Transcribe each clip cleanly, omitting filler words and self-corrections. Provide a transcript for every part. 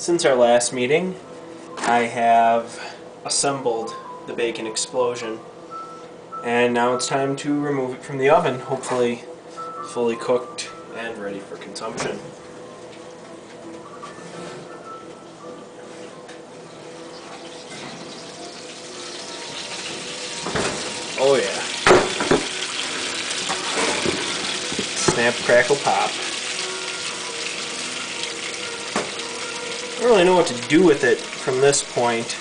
Since our last meeting, I have assembled the bacon explosion, and now it's time to remove it from the oven, hopefully fully cooked and ready for consumption. Oh yeah. Snap, crackle, pop. I don't really know what to do with it from this point,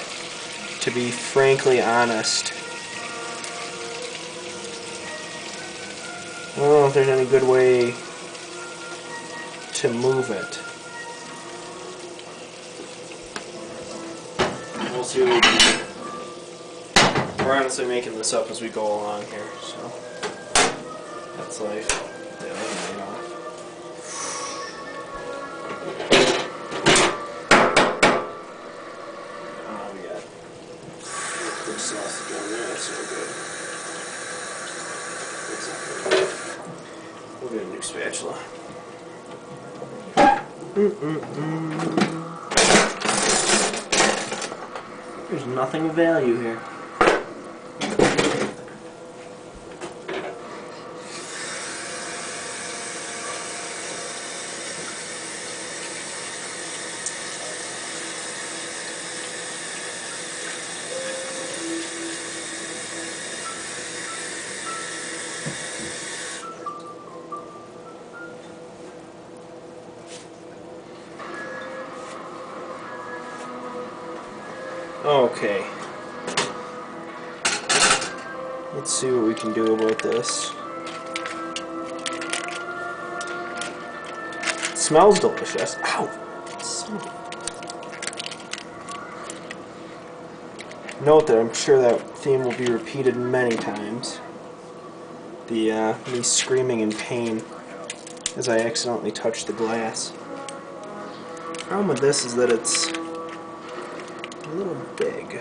to be frankly honest. I don't know if there's any good way to move it. We'll see what we can do. We're honestly making this up as we go along here, so that's life. Yeah, that's right off. Sausage on there, that's so good. We'll get a new spatula. There's nothing of value here. Okay. Let's see what we can do about this. It smells delicious. Ow! Note that I'm sure that theme will be repeated many times. Me screaming in pain as I accidentally touched the glass. The problem with this is that it's a little big.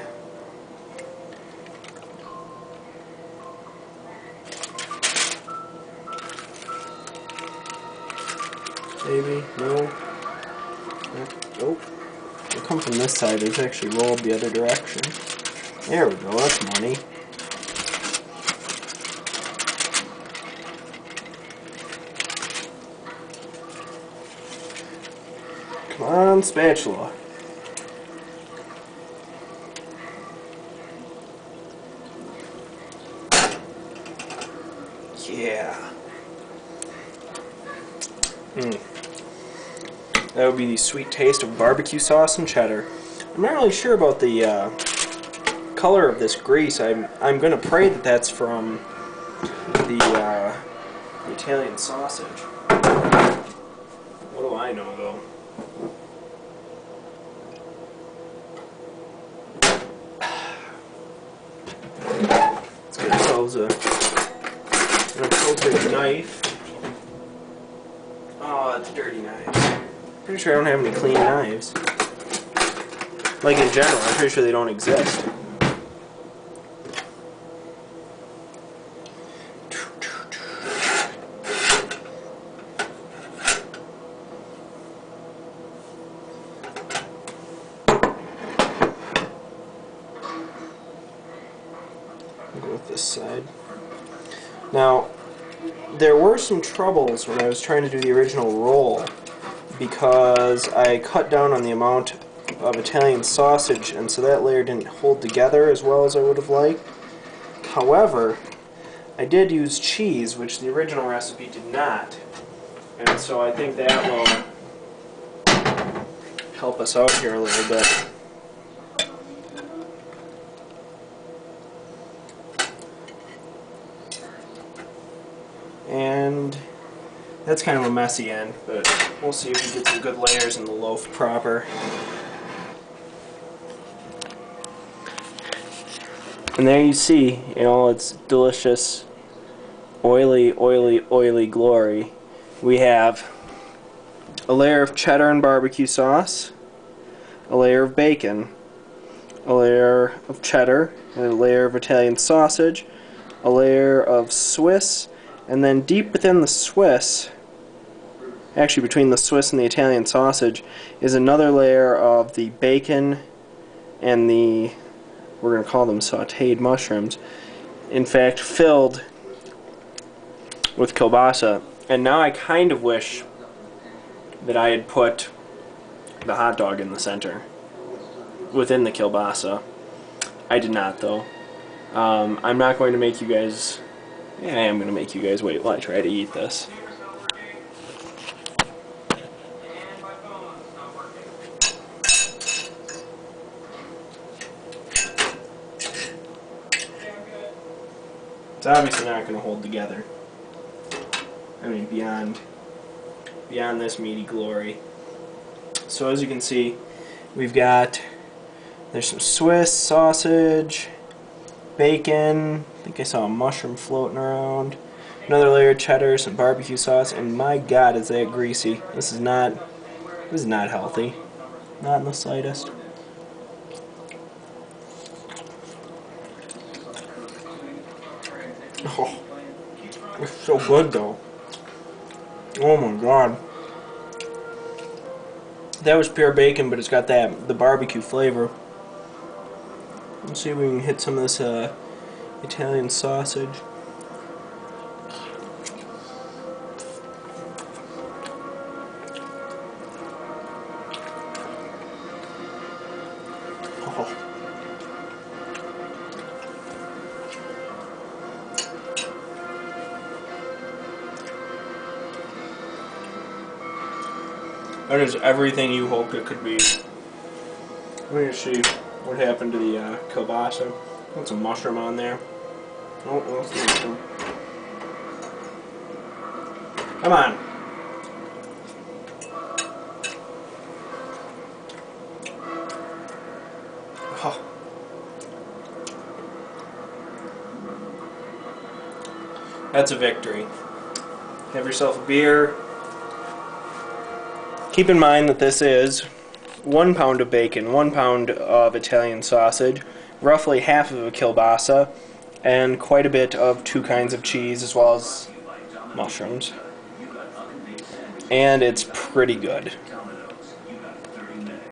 Maybe? No? Nope. It'll come from this side. It's actually rolled the other direction. There we go. That's money. Come on, spatula. Yeah. That would be the sweet taste of barbecue sauce and cheddar. I'm not really sure about the color of this grease. I'm going to pray that that's from the Italian sausage. What do I know, though? Let's get ourselves an appropriate knife. Oh, it's a dirty knife. Pretty sure I don't have any clean knives. Like in general, I'm pretty sure they don't exist. I'll go with this side. Now, there were some troubles when I was trying to do the original roll, because I cut down on the amount of Italian sausage, and so that layer didn't hold together as well as I would have liked. However, I did use cheese, which the original recipe did not, and so I think that will help us out here a little bit. And that's kind of a messy end, but we'll see if we get some good layers in the loaf proper. And there you see, in all its delicious, oily, oily, oily glory, we have a layer of cheddar and barbecue sauce, a layer of bacon, a layer of cheddar, and a layer of Italian sausage, a layer of Swiss, and then deep within the Swiss, actually between the Swiss and the Italian sausage, is another layer of the bacon and the, we're going to call them sautéed mushrooms, in fact filled with kielbasa. And now I kind of wish that I had put the hot dog in the center within the kielbasa. I did not, though. I'm not going to make you guys, yeah, I am going to make you guys wait while I try to eat this. It's obviously not going to hold together. I mean, beyond this meaty glory. So as you can see, we've got, there's some Swiss sausage, bacon, I think I saw a mushroom floating around, another layer of cheddar, some barbecue sauce, and my God, is that greasy. This is not healthy. Not in the slightest. Oh, it's so good though. Oh my God. That was pure bacon, but it's got the barbecue flavor. Let's see if we can hit some of this Italian sausage. Oh. That is everything you hoped it could be. Let me see what happened to the kielbasa. Put some mushroom on there. Oh, that's the mushroom. Come on. Oh. That's a victory. Have yourself a beer. Keep in mind that this is 1 pound of bacon, 1 pound of Italian sausage, roughly half of a kielbasa, and quite a bit of 2 kinds of cheese as well as mushrooms. And it's pretty good.